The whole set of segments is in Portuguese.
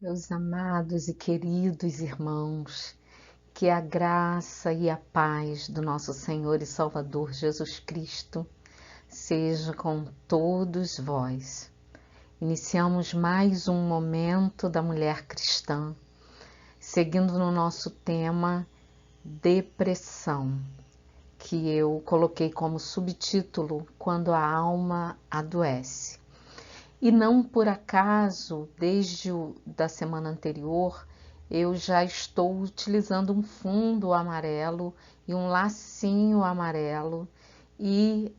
Meus amados e queridos irmãos, que a graça e a paz do nosso Senhor e Salvador Jesus Cristo seja com todos vós. Iniciamos mais um momento da mulher cristã, seguindo no nosso tema depressão, que eu coloquei como subtítulo Quando a alma adoece. E não por acaso, desde da semana anterior, eu já estou utilizando um fundo amarelo e um lacinho amarelo e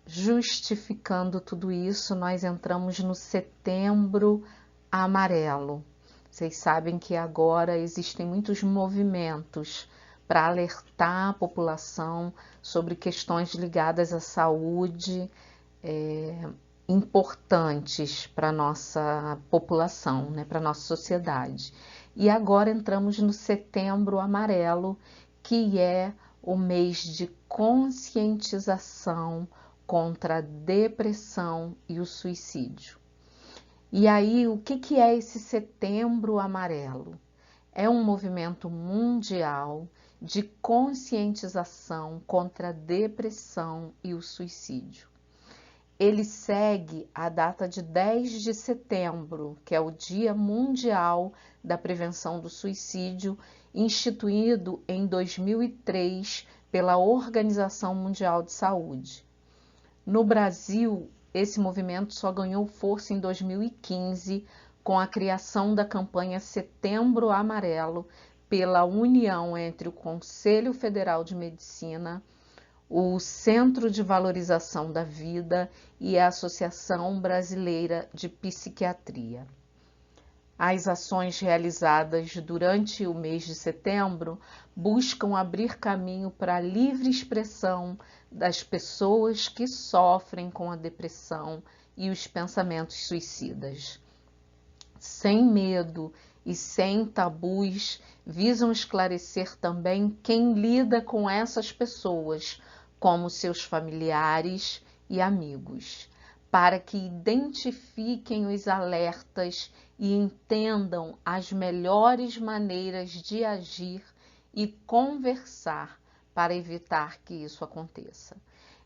justificando tudo isso, nós entramos no Setembro Amarelo. Vocês sabem que agora existem muitos movimentos para alertar a população sobre questões ligadas à saúde, importantes para a nossa população, né, para a nossa sociedade. E agora entramos no Setembro Amarelo, que é o mês de conscientização contra a depressão e o suicídio. E aí, o que é esse Setembro Amarelo? É um movimento mundial de conscientização contra a depressão e o suicídio. Ele segue a data de 10 de setembro, que é o Dia Mundial da Prevenção do Suicídio, instituído em 2003 pela Organização Mundial de Saúde. No Brasil, esse movimento só ganhou força em 2015, com a criação da campanha Setembro Amarelo pela união entre o Conselho Federal de Medicina, o Centro de Valorização da Vida e a Associação Brasileira de Psiquiatria. As ações realizadas durante o mês de setembro buscam abrir caminho para a livre expressão das pessoas que sofrem com a depressão e os pensamentos suicidas. Sem medo e sem tabus, visam esclarecer também quem lida com essas pessoas, como seus familiares e amigos, para que identifiquem os alertas e entendam as melhores maneiras de agir e conversar para evitar que isso aconteça.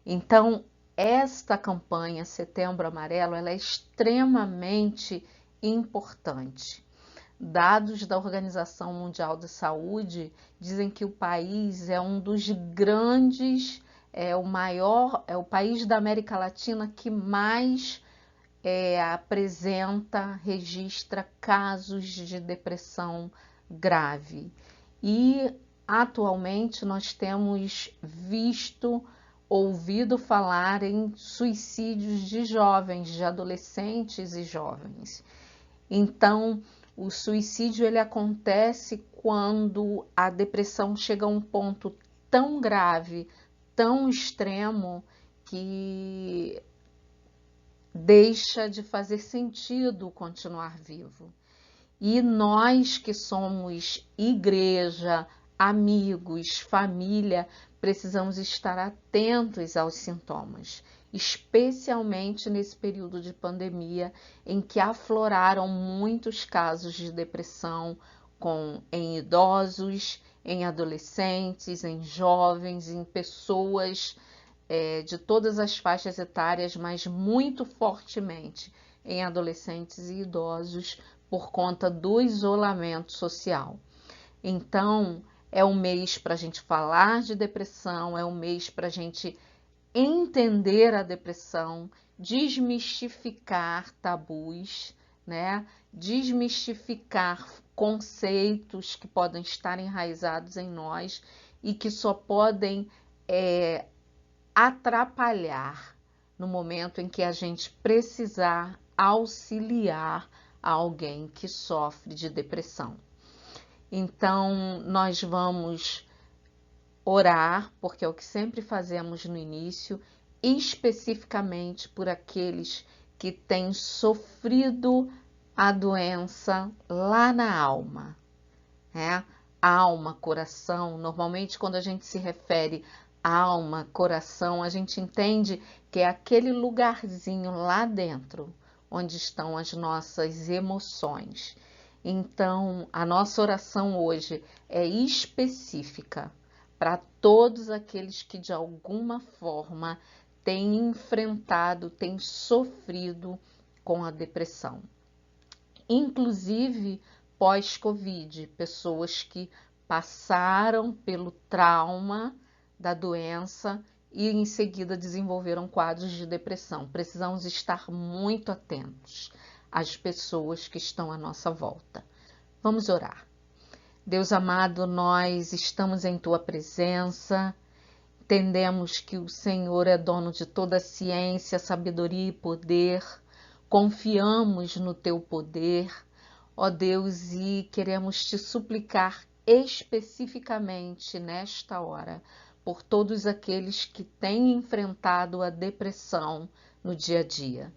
Então, esta campanha Setembro Amarelo, ela é extremamente importante. Dados da Organização Mundial de Saúde dizem que o país é um dos grandes, é o país da América Latina que mais registra casos de depressão grave. E atualmente nós temos ouvido falar em suicídios de jovens, de adolescentes e jovens. Então, o suicídio ele acontece quando a depressão chega a um ponto tão grave, tão extremo, que deixa de fazer sentido continuar vivo. E nós que somos igreja, amigos, família, precisamos estar atentos aos sintomas, especialmente nesse período de pandemia em que afloraram muitos casos de depressão em idosos, em adolescentes, em jovens, em pessoas de todas as faixas etárias, mas muito fortemente em adolescentes e idosos por conta do isolamento social. Então, é um mês para a gente falar de depressão, é um mês para a gente entender a depressão, desmistificar tabus, né? Desmistificar conceitos que podem estar enraizados em nós e que só podem atrapalhar no momento em que a gente precisar auxiliar alguém que sofre de depressão. Então, nós vamos orar, porque é o que sempre fazemos no início, especificamente por aqueles que têm sofrido a doença lá na alma, né? Alma, coração, normalmente quando a gente se refere alma, coração, a gente entende que é aquele lugarzinho lá dentro onde estão as nossas emoções. Então, a nossa oração hoje é específica para todos aqueles que de alguma forma têm enfrentado, têm sofrido com a depressão. Inclusive pós-Covid, pessoas que passaram pelo trauma da doença e em seguida desenvolveram quadros de depressão. Precisamos estar muito atentos às pessoas que estão à nossa volta. Vamos orar. Deus amado, nós estamos em Tua presença, entendemos que o Senhor é dono de toda a ciência, sabedoria e poder, confiamos no Teu poder, ó Deus, e queremos Te suplicar especificamente nesta hora por todos aqueles que têm enfrentado a depressão no dia a dia.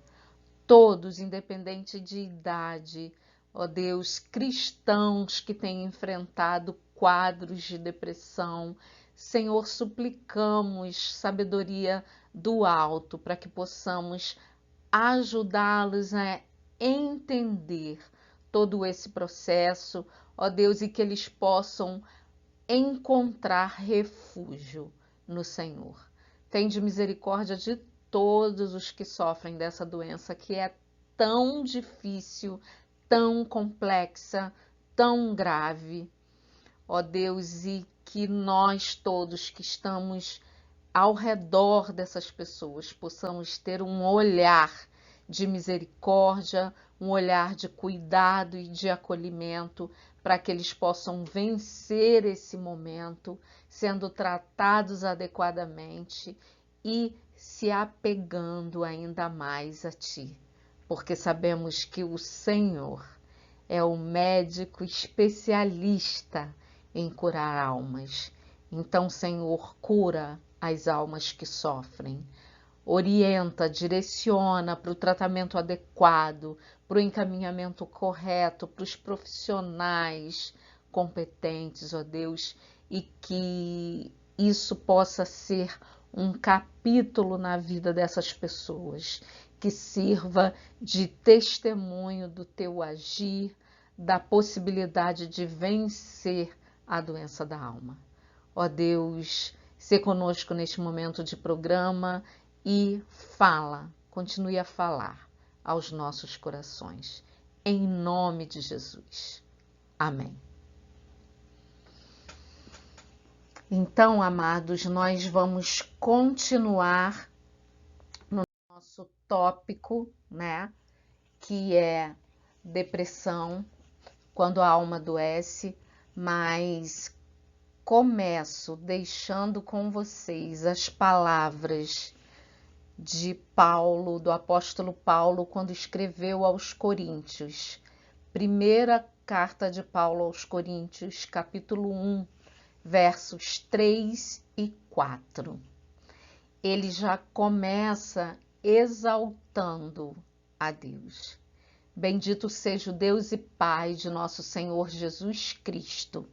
Todos, independente de idade, ó Deus, cristãos que têm enfrentado quadros de depressão, Senhor, suplicamos sabedoria do alto para que possamos ajudá-los a entender todo esse processo, ó Deus, e que eles possam encontrar refúgio no Senhor. Tende misericórdia de todos os que sofrem dessa doença que é tão difícil, tão complexa, tão grave, ó Deus, e que nós todos que estamos ao redor dessas pessoas possamos ter um olhar de misericórdia, um olhar de cuidado e de acolhimento para que eles possam vencer esse momento, sendo tratados adequadamente e se apegando ainda mais a Ti, porque sabemos que o Senhor é o médico especialista em curar almas. Então, Senhor, cura as almas que sofrem. Orienta, direciona para o tratamento adequado, para o encaminhamento correto, para os profissionais competentes, ó Deus, e que isso possa ser um capítulo na vida dessas pessoas, que sirva de testemunho do teu agir, da possibilidade de vencer a doença da alma. Ó Deus, se conosco neste momento de programa e fala, continue a falar aos nossos corações. Em nome de Jesus. Amém. Então, amados, nós vamos continuar no nosso tópico, né? Que é depressão, quando a alma adoece, mas começo deixando com vocês as palavras de Paulo, do apóstolo Paulo, quando escreveu aos Coríntios. Primeira carta de Paulo aos Coríntios, capítulo 1, versos 3 e 4. Ele já começa exaltando a Deus. Bendito seja o Deus e Pai de nosso Senhor Jesus Cristo,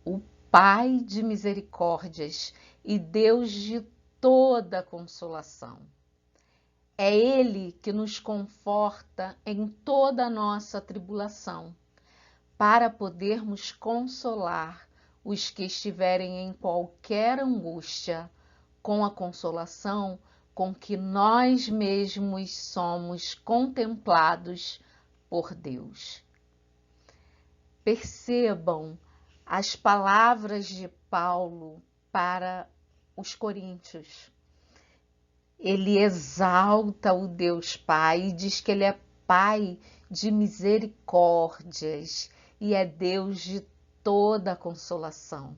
o Pai de misericórdias e Deus de toda consolação. É Ele que nos conforta em toda a nossa tribulação, para podermos consolar os que estiverem em qualquer angústia, com a consolação com que nós mesmos somos contemplados por Deus. Percebam as palavras de Paulo para os coríntios. Ele exalta o Deus Pai e diz que Ele é Pai de misericórdias e é Deus de toda a consolação.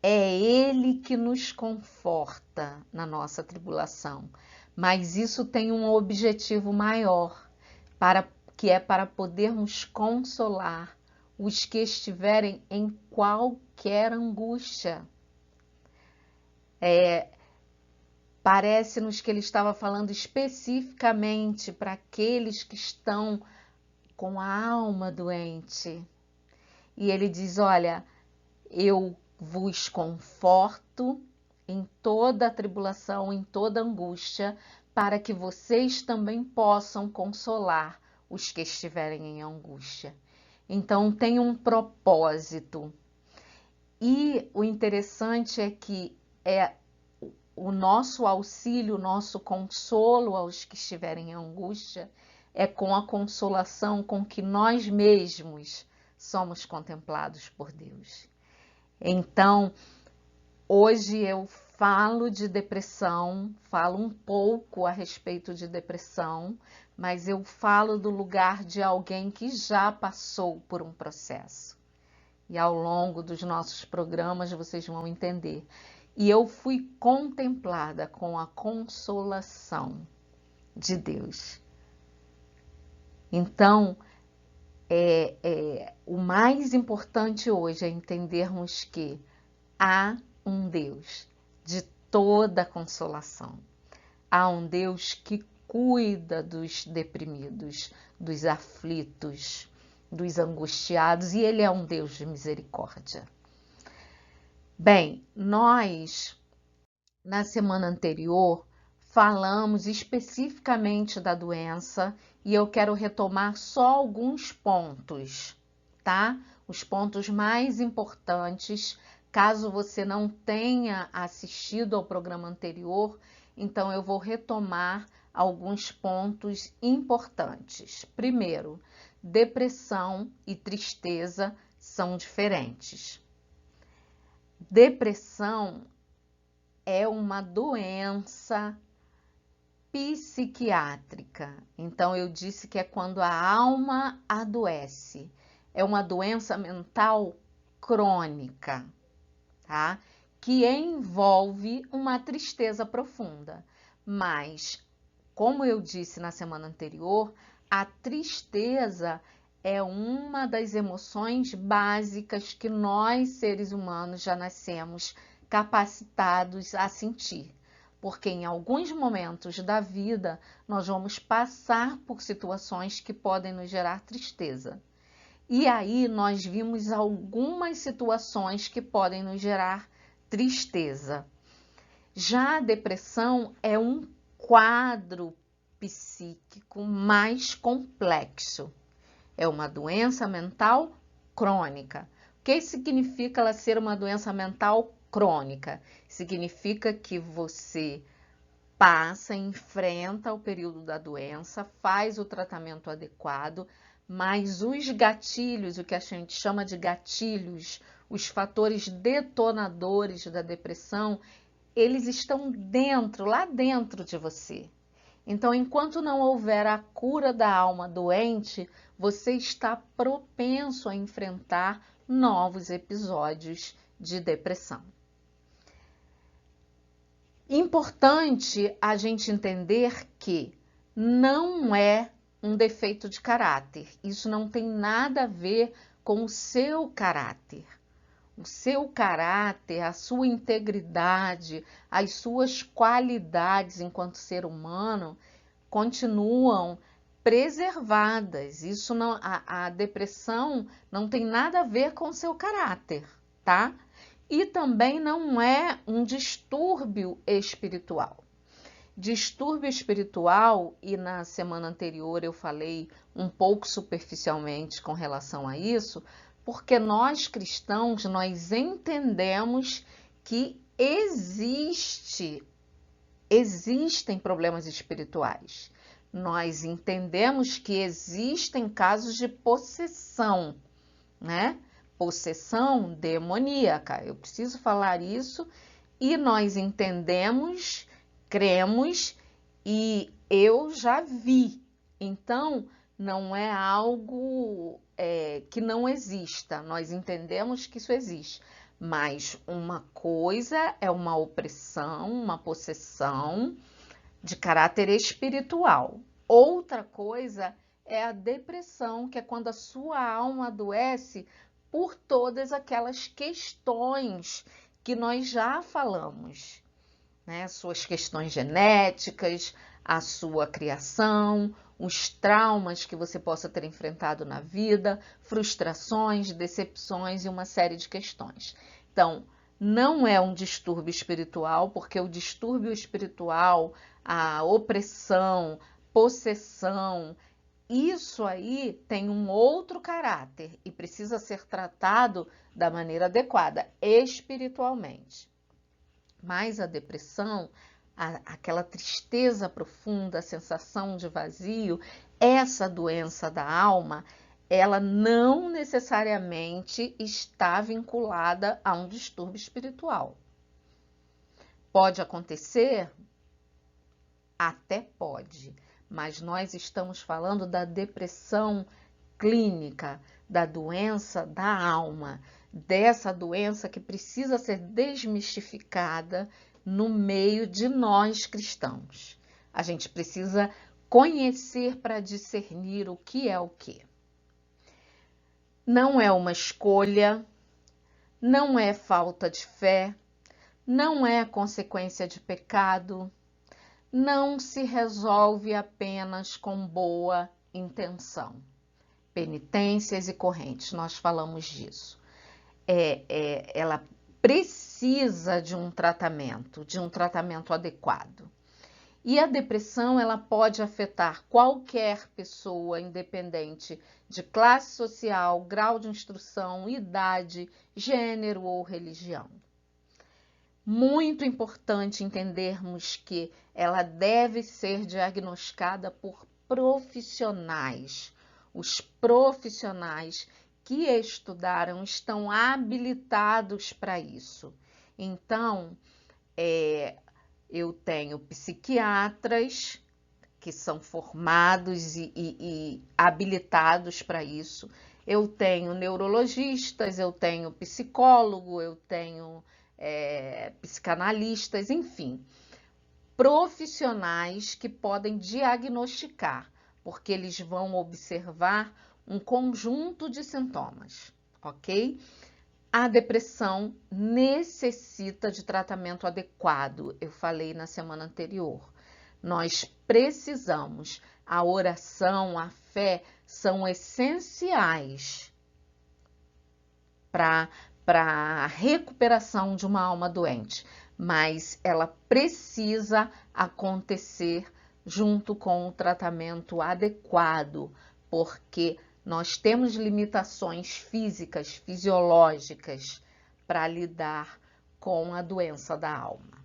É Ele que nos conforta na nossa tribulação, mas isso tem um objetivo maior, que é para podermos consolar os que estiverem em qualquer angústia. Parece-nos que ele estava falando especificamente para aqueles que estão com a alma doente. E ele diz, olha, eu vos conforto em toda a tribulação, em toda angústia, para que vocês também possam consolar os que estiverem em angústia. Então tem um propósito. E o interessante é que o nosso auxílio, o nosso consolo aos que estiverem em angústia é com a consolação com que nós mesmos somos contemplados por Deus. Então, hoje eu falo de depressão, falo um pouco a respeito de depressão, mas eu falo do lugar de alguém que já passou por um processo. E ao longo dos nossos programas vocês vão entender. E eu fui contemplada com a consolação de Deus. Então, o mais importante hoje é entendermos que há um Deus de toda consolação. Há um Deus que cuida dos deprimidos, dos aflitos, dos angustiados, e Ele é um Deus de misericórdia. Bem, nós, na semana anterior, falamos especificamente da doença e eu quero retomar só alguns pontos, tá? Os pontos mais importantes. Caso você não tenha assistido ao programa anterior, então eu vou retomar alguns pontos importantes. Primeiro, depressão e tristeza são diferentes. Depressão é uma doença psiquiátrica. Então eu disse que é quando a alma adoece. É uma doença mental crônica, tá? Que envolve uma tristeza profunda. Mas, como eu disse na semana anterior, a tristeza é uma das emoções básicas que nós, seres humanos, já nascemos capacitados a sentir. Porque em alguns momentos da vida nós vamos passar por situações que podem nos gerar tristeza. E aí nós vimos algumas situações que podem nos gerar tristeza. Já a depressão é um quadro psíquico mais complexo. É uma doença mental crônica. O que significa ela ser uma doença mental crônica? Significa que você passa, enfrenta o período da doença, faz o tratamento adequado, mas os gatilhos, o que a gente chama de gatilhos, os fatores detonadores da depressão, eles estão dentro, lá dentro de você. Então, enquanto não houver a cura da alma doente, você está propenso a enfrentar novos episódios de depressão. Importante a gente entender que não é um defeito de caráter. Isso não tem nada a ver com o seu caráter. O seu caráter, a sua integridade, as suas qualidades enquanto ser humano continuam preservadas. Isso não, a depressão não tem nada a ver com o seu caráter, tá? E também não é um distúrbio espiritual. Distúrbio espiritual, e na semana anterior eu falei um pouco superficialmente com relação a isso, porque nós cristãos, nós entendemos que existem problemas espirituais. Nós entendemos que existem casos de possessão, né? Possessão demoníaca. Eu preciso falar isso e nós entendemos, cremos e eu já vi. Então, não é algo que não exista. Nós entendemos que isso existe. Mas uma coisa é uma opressão, uma possessão de caráter espiritual. Outra coisa é a depressão, que é quando a sua alma adoece por todas aquelas questões que nós já falamos, né? Suas questões genéticas, a sua criação, os traumas que você possa ter enfrentado na vida, frustrações, decepções e uma série de questões. Então, não é um distúrbio espiritual, porque o distúrbio espiritual, a opressão, possessão, isso aí tem um outro caráter e precisa ser tratado da maneira adequada, espiritualmente. Mas a depressão, aquela tristeza profunda, a sensação de vazio, essa doença da alma, ela não necessariamente está vinculada a um distúrbio espiritual. Pode acontecer? Até pode, mas nós estamos falando da depressão clínica, da doença da alma, dessa doença que precisa ser desmistificada no meio de nós cristãos. A gente precisa conhecer para discernir o que é o que. Não é uma escolha, não é falta de fé, não é consequência de pecado, não se resolve apenas com boa intenção. Penitências e correntes, nós falamos disso. Ela precisa de um tratamento adequado. E a depressão, ela pode afetar qualquer pessoa, independente de classe social, grau de instrução, idade, gênero ou religião. Muito importante entendermos que ela deve ser diagnosticada por profissionais. Os profissionais que estudaram estão habilitados para isso. Então, eu tenho psiquiatras que são formados e habilitados para isso. Eu tenho neurologistas, eu tenho psicólogo, eu tenho psicanalistas, enfim, profissionais que podem diagnosticar, porque eles vão observar um conjunto de sintomas, ok? A depressão necessita de tratamento adequado, eu falei na semana anterior. Nós precisamos, a oração, a fé são essenciais para a recuperação de uma alma doente, mas ela precisa acontecer junto com o tratamento adequado, porque nós temos limitações físicas, fisiológicas, para lidar com a doença da alma.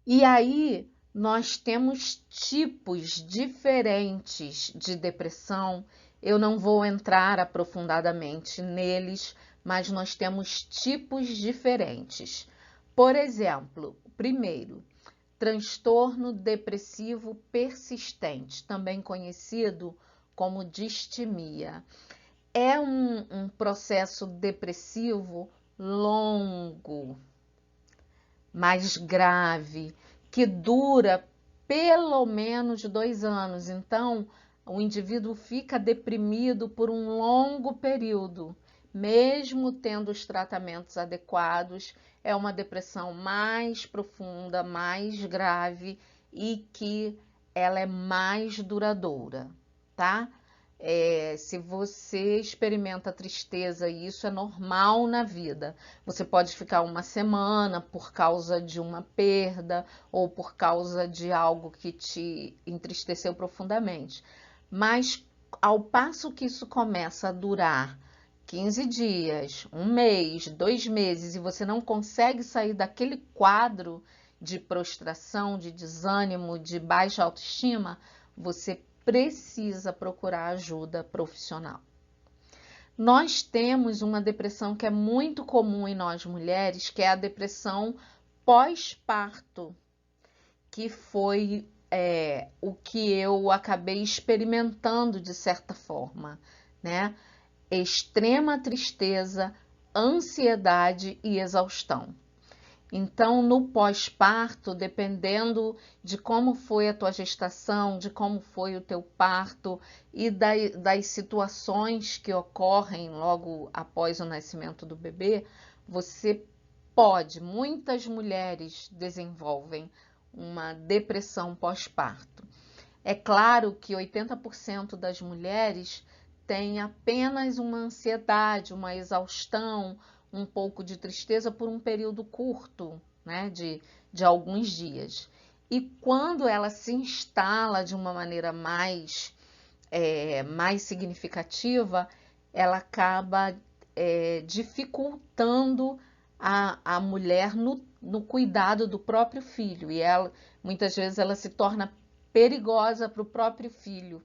E aí, nós temos tipos diferentes de depressão. Eu não vou entrar aprofundadamente neles, mas nós temos tipos diferentes. Por exemplo, primeiro, transtorno depressivo persistente, também conhecido como distimia. É um processo depressivo longo, mais grave, que dura pelo menos 2 anos. Então, o indivíduo fica deprimido por um longo período, mesmo tendo os tratamentos adequados. É uma depressão mais profunda, mais grave e que ela é mais duradoura, tá? Se você experimenta tristeza, e isso é normal na vida, você pode ficar uma semana por causa de uma perda ou por causa de algo que te entristeceu profundamente. Mas ao passo que isso começa a durar 15 dias, 1 mês, 2 meses, e você não consegue sair daquele quadro de prostração, de desânimo, de baixa autoestima, você precisa procurar ajuda profissional. Nós temos uma depressão que é muito comum em nós mulheres, que é a depressão pós-parto, que foi o que eu acabei experimentando de certa forma, né? Extrema tristeza, ansiedade e exaustão. Então, no pós-parto, dependendo de como foi a tua gestação, de como foi o teu parto e das situações que ocorrem logo após o nascimento do bebê, muitas mulheres desenvolvem uma depressão pós-parto. É claro que 80% das mulheres têm apenas uma ansiedade, uma exaustão, um pouco de tristeza por um período curto, né, de alguns dias. e quando ela se instala de uma maneira mais significativa, ela acaba dificultando a mulher no cuidado do próprio filho, e ela, muitas vezes ela se torna perigosa para o próprio filho.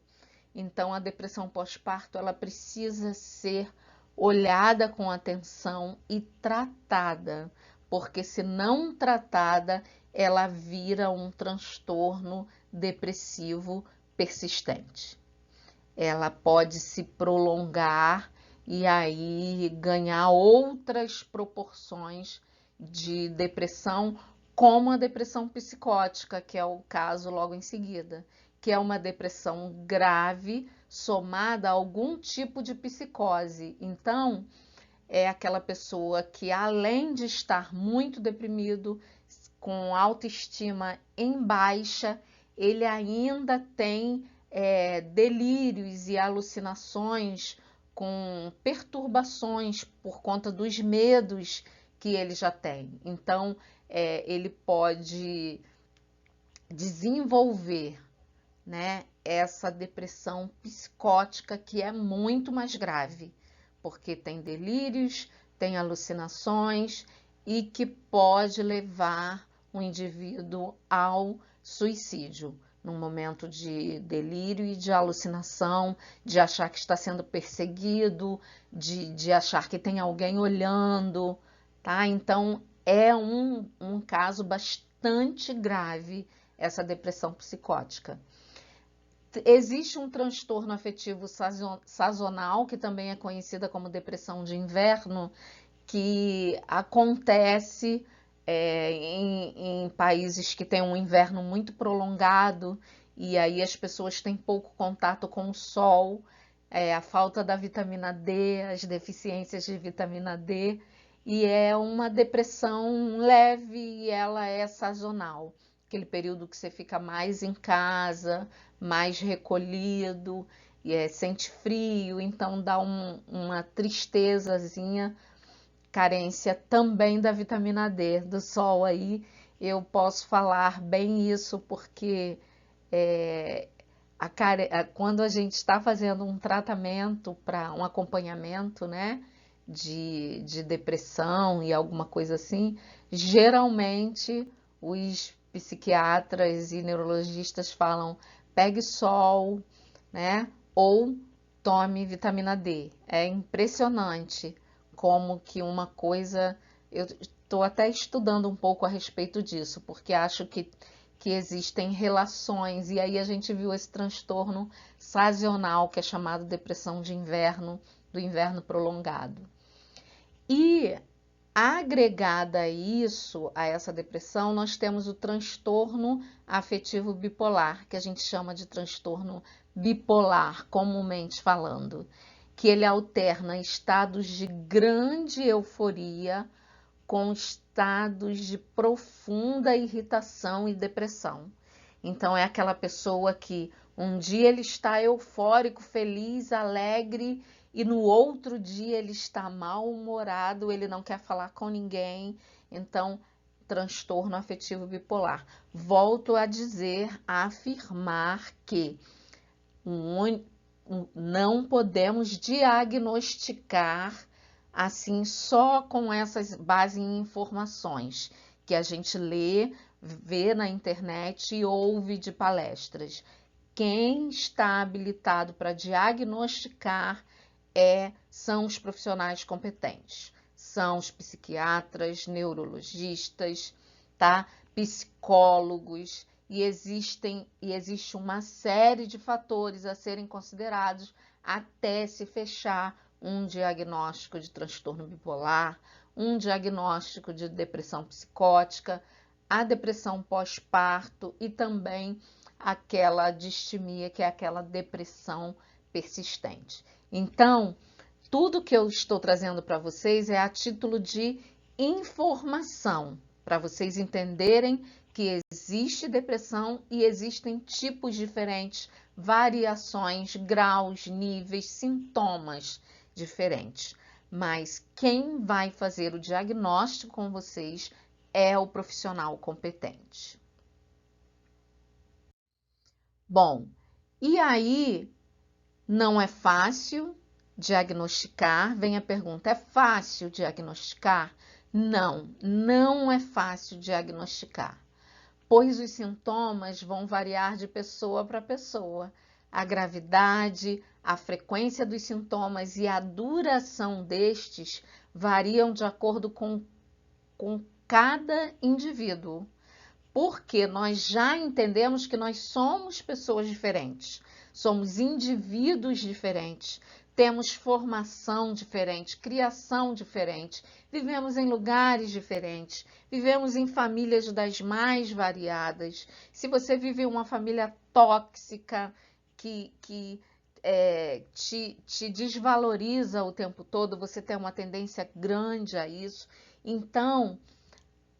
Então, a depressão pós-parto, ela precisa ser olhada com atenção e tratada, porque se não tratada, ela vira um transtorno depressivo persistente. Ela pode se prolongar e aí ganhar outras proporções de depressão, como a depressão psicótica, que é o caso logo em seguida, que é uma depressão grave somada a algum tipo de psicose. Então, é aquela pessoa que, além de estar muito deprimido, com autoestima em baixa, ele ainda tem delírios e alucinações com perturbações por conta dos medos que ele já tem. Então, ele pode desenvolver, né, essa depressão psicótica, que é muito mais grave, porque tem delírios, tem alucinações e que pode levar o indivíduo ao suicídio, num momento de delírio e de alucinação, de achar que está sendo perseguido, de achar que tem alguém olhando, tá? Então, é um caso bastante grave essa depressão psicótica. Existe um transtorno afetivo sazonal, que também é conhecida como depressão de inverno, que acontece em países que têm um inverno muito prolongado, e aí as pessoas têm pouco contato com o sol, a falta da vitamina D, as deficiências de vitamina D, e é uma depressão leve e ela é sazonal. Aquele período que você fica mais em casa, mais recolhido, e sente frio, então dá uma tristezazinha, carência também da vitamina D, do sol aí. Eu posso falar bem isso porque quando a gente está fazendo um tratamento para um acompanhamento, né, de depressão e alguma coisa assim, geralmente os psiquiatras e neurologistas falam: pegue sol, né, ou tome vitamina D. É impressionante como que uma coisa... Eu estou até estudando um pouco a respeito disso, porque acho que existem relações, e aí a gente viu esse transtorno sazonal, que é chamado depressão de inverno, do inverno prolongado. E agregada a isso, a essa depressão, nós temos o transtorno afetivo bipolar, que a gente chama de transtorno bipolar, comumente falando, que ele alterna estados de grande euforia com estados de profunda irritação e depressão. Então, é aquela pessoa que um dia ele está eufórico, feliz, alegre, e no outro dia ele está mal-humorado, ele não quer falar com ninguém. Então, transtorno afetivo bipolar. Volto a dizer, a afirmar que não podemos diagnosticar assim só com essas bases em informações que a gente lê, vê na internet e ouve de palestras. Quem está habilitado para diagnosticar são os profissionais competentes, são os psiquiatras, neurologistas, tá? Psicólogos, e existe uma série de fatores a serem considerados até se fechar um diagnóstico de transtorno bipolar, um diagnóstico de depressão psicótica, a depressão pós-parto e também aquela distimia, que é aquela depressão persistente. Então, tudo que eu estou trazendo para vocês é a título de informação, para vocês entenderem que existe depressão e existem tipos diferentes, variações, graus, níveis, sintomas diferentes. Mas quem vai fazer o diagnóstico com vocês é o profissional competente. Bom, e aí não é fácil diagnosticar? Vem a pergunta, é fácil diagnosticar? Não, não é fácil diagnosticar, pois os sintomas vão variar de pessoa para pessoa. A gravidade, a frequência dos sintomas e a duração destes variam de acordo com cada indivíduo, porque nós já entendemos que nós somos pessoas diferentes, somos indivíduos diferentes, temos formação diferente, criação diferente, vivemos em lugares diferentes, vivemos em famílias das mais variadas. Se você vive uma família tóxica, que te desvaloriza o tempo todo, você tem uma tendência grande a isso. Então,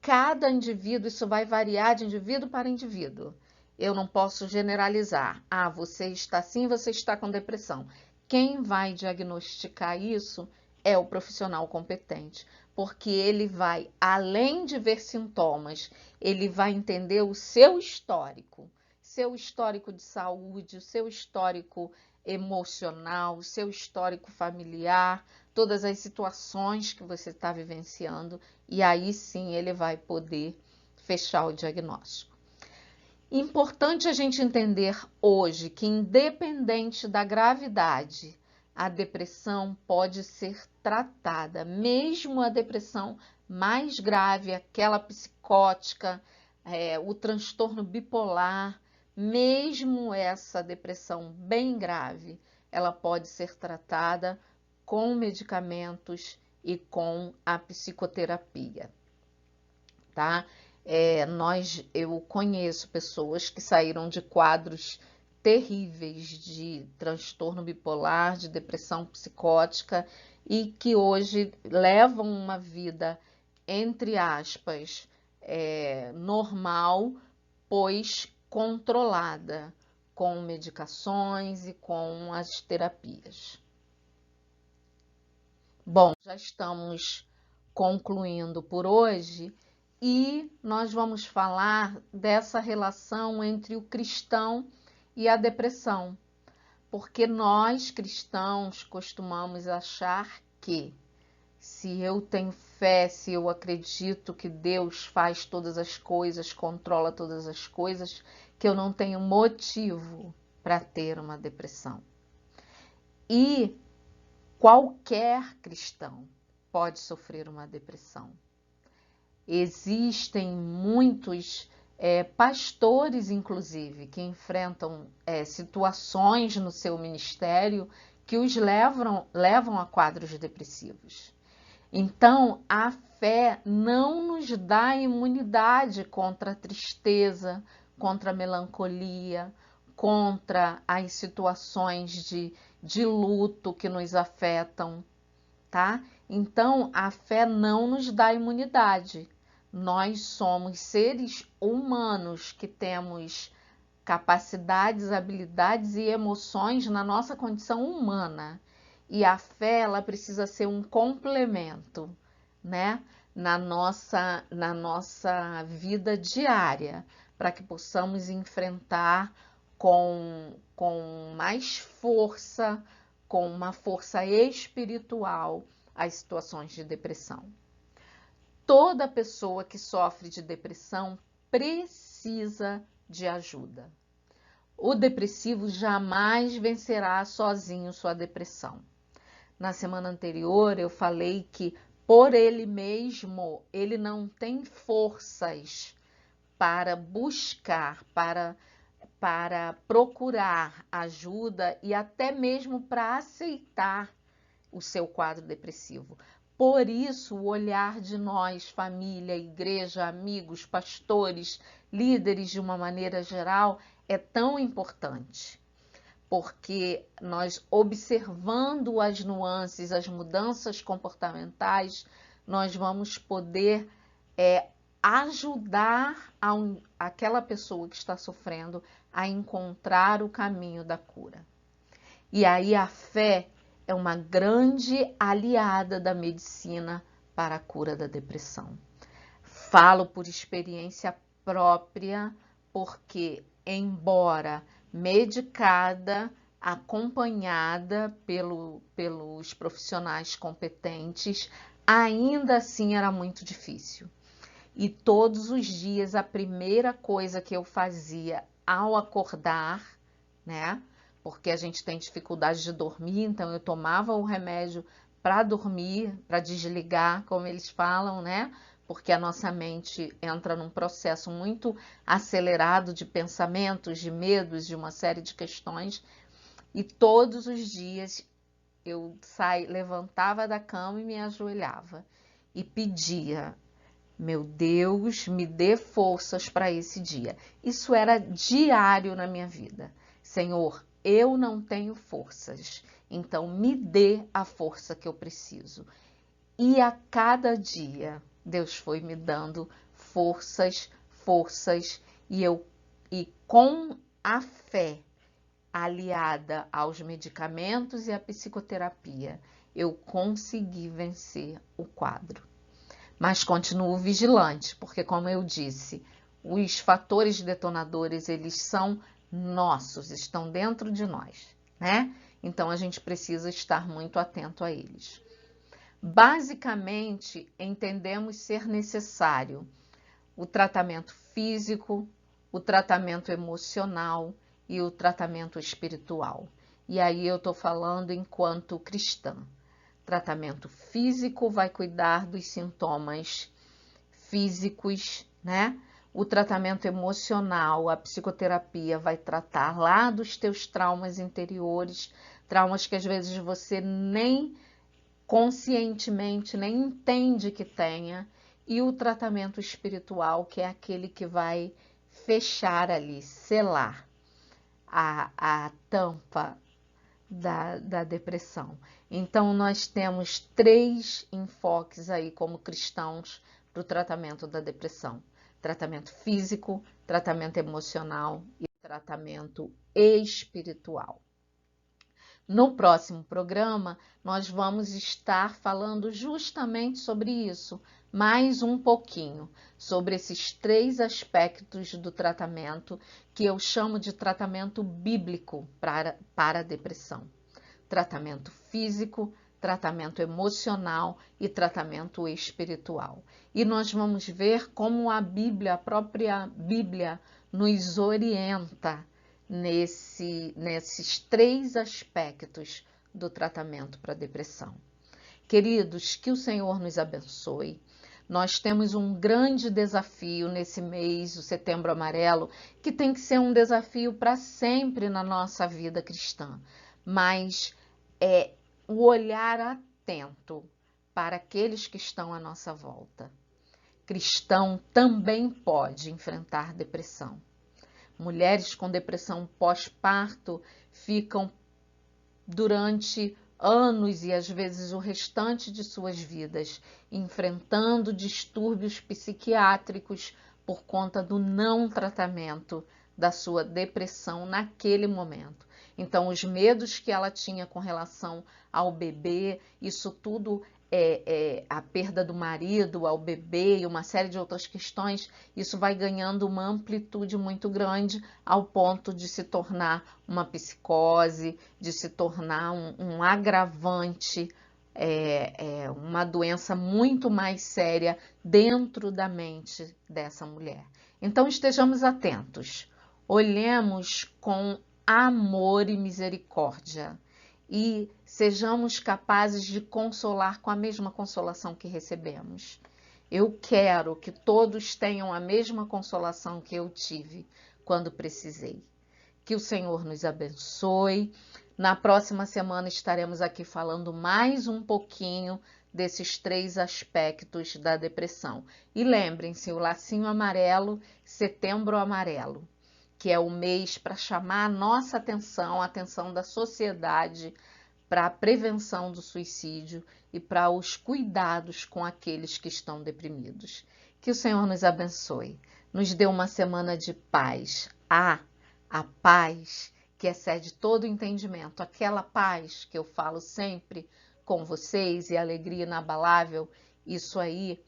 cada indivíduo, isso vai variar de indivíduo para indivíduo. Eu não posso generalizar. Ah, você está assim, você está com depressão. Quem vai diagnosticar isso é o profissional competente, porque ele vai, além de ver sintomas, ele vai entender o seu histórico de saúde, o seu histórico emocional, o seu histórico familiar, todas as situações que você está vivenciando, e aí sim ele vai poder fechar o diagnóstico. Importante a gente entender hoje que, independente da gravidade, a depressão pode ser tratada, mesmo a depressão mais grave, aquela psicótica, o transtorno bipolar, mesmo essa depressão bem grave, ela pode ser tratada com medicamentos e com a psicoterapia, tá? Eu conheço pessoas que saíram de quadros terríveis de transtorno bipolar, de depressão psicótica e que hoje levam uma vida, entre aspas, normal, pois controlada com medicações e com as terapias. Bom, já estamos concluindo por hoje e nós vamos falar dessa relação entre o cristão e a depressão, porque nós cristãos costumamos achar que se eu tenho fé, se eu acredito que Deus faz todas as coisas, controla todas as coisas, que eu não tenho motivo para ter uma depressão. E qualquer cristão pode sofrer uma depressão. Existem muitos pastores, inclusive, que enfrentam situações no seu ministério que os levam a quadros depressivos. Então, a fé não nos dá imunidade contra a tristeza, contra a melancolia, contra as situações de luto que nos afetam, tá? Então, a fé não nos dá imunidade. Nós somos seres humanos que temos capacidades, habilidades e emoções na nossa condição humana. E a fé, ela precisa ser um complemento, né? Na nossa vida diária, para que possamos enfrentar com mais força, com uma força espiritual, as situações de depressão. Toda pessoa que sofre de depressão precisa de ajuda. O depressivo jamais vencerá sozinho sua depressão. Na semana anterior eu falei que por ele mesmo ele não tem forças para buscar, para procurar ajuda e até mesmo para aceitar o seu quadro depressivo. Por isso, o olhar de nós, família, igreja, amigos, pastores, líderes de uma maneira geral, é tão importante. Porque nós, observando as nuances, as mudanças comportamentais, nós vamos poder ajudar aquela pessoa que está sofrendo a encontrar o caminho da cura. E aí a fé é uma grande aliada da medicina para a cura da depressão. Falo por experiência própria, porque embora medicada, acompanhada pelos profissionais competentes, ainda assim era muito difícil. E todos os dias a primeira coisa que eu fazia ao acordar, né? Porque a gente tem dificuldade de dormir, então eu tomava o remédio para dormir, para desligar, como eles falam, né? Porque a nossa mente entra num processo muito acelerado de pensamentos, de medos, de uma série de questões. E todos os dias eu levantava da cama e me ajoelhava e pedia: meu Deus, me dê forças para esse dia. Isso era diário na minha vida. Senhor, eu não tenho forças, então me dê a força que eu preciso. E a cada dia, Deus foi me dando forças, e com a fé aliada aos medicamentos e à psicoterapia, eu consegui vencer o quadro. Mas continuo vigilante, porque como eu disse, os fatores detonadores, eles são nossos, estão dentro de nós, né? Então a gente precisa estar muito atento a eles. Basicamente, entendemos ser necessário o tratamento físico, o tratamento emocional e o tratamento espiritual. E aí eu estou falando enquanto cristã. Tratamento físico vai cuidar dos sintomas físicos, né? O tratamento emocional, a psicoterapia vai tratar lá dos teus traumas interiores, traumas que às vezes você nem conscientemente nem entende que tenha, e o tratamento espiritual, que é aquele que vai fechar ali, selar a tampa da depressão. Então, nós temos 3 enfoques aí como cristãos para o tratamento da depressão: tratamento físico, tratamento emocional e tratamento espiritual. No próximo programa, nós vamos estar falando justamente sobre isso, mais um pouquinho, sobre esses 3 aspectos do tratamento que eu chamo de tratamento bíblico para a depressão: tratamento físico, tratamento emocional e tratamento espiritual. E nós vamos ver como a Bíblia, a própria Bíblia, nos orienta nesses 3 aspectos do tratamento para a depressão. Queridos, que o Senhor nos abençoe. Nós temos um grande desafio nesse mês, o Setembro Amarelo, que tem que ser um desafio para sempre na nossa vida cristã, mas é o olhar atento para aqueles que estão à nossa volta. Cristão também pode enfrentar depressão. Mulheres com depressão pós-parto ficam durante anos e às vezes o restante de suas vidas enfrentando distúrbios psiquiátricos por conta do não tratamento da sua depressão naquele momento. Então, os medos que ela tinha com relação ao bebê, isso tudo a perda do marido ao bebê e uma série de outras questões, isso vai ganhando uma amplitude muito grande ao ponto de se tornar uma psicose, de se tornar um agravante, uma doença muito mais séria dentro da mente dessa mulher. Então estejamos atentos, olhemos com amor e misericórdia e sejamos capazes de consolar com a mesma consolação que recebemos. Eu quero que todos tenham a mesma consolação que eu tive quando precisei. Que o Senhor nos abençoe. Na próxima semana estaremos aqui falando mais um pouquinho desses 3 aspectos da depressão. E lembrem-se, o lacinho amarelo, Setembro Amarelo, que é o mês para chamar a nossa atenção, a atenção da sociedade, para a prevenção do suicídio e para os cuidados com aqueles que estão deprimidos. Que o Senhor nos abençoe, nos dê uma semana de paz. A paz que excede todo o entendimento, aquela paz que eu falo sempre com vocês e alegria inabalável, isso aí,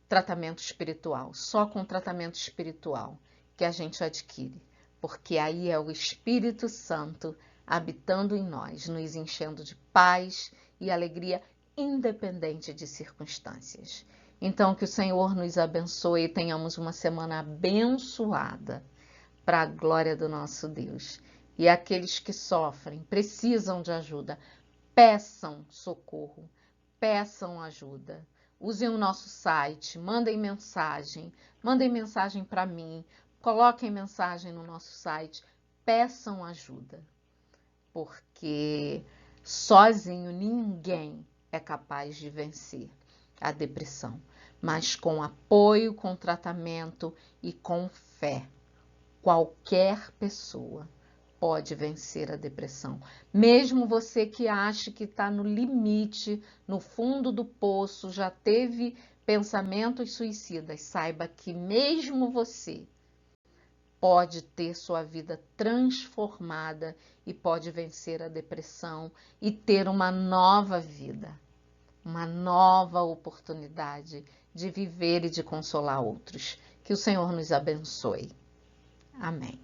tratamento espiritual, só com tratamento espiritual que a gente adquire. porque aí é o Espírito Santo habitando em nós, nos enchendo de paz e alegria, independente de circunstâncias. Então, que o Senhor nos abençoe e tenhamos uma semana abençoada para a glória do nosso Deus. E aqueles que sofrem, precisam de ajuda, peçam socorro, peçam ajuda. Usem o nosso site, mandem mensagem para mim, coloquem mensagem no nosso site, peçam ajuda, porque sozinho ninguém é capaz de vencer a depressão, mas com apoio, com tratamento e com fé, qualquer pessoa pode vencer a depressão. Mesmo você que acha que está no limite, no fundo do poço, já teve pensamentos suicidas, saiba que mesmo você pode ter sua vida transformada e pode vencer a depressão e ter uma nova vida, uma nova oportunidade de viver e de consolar outros. Que o Senhor nos abençoe. Amém.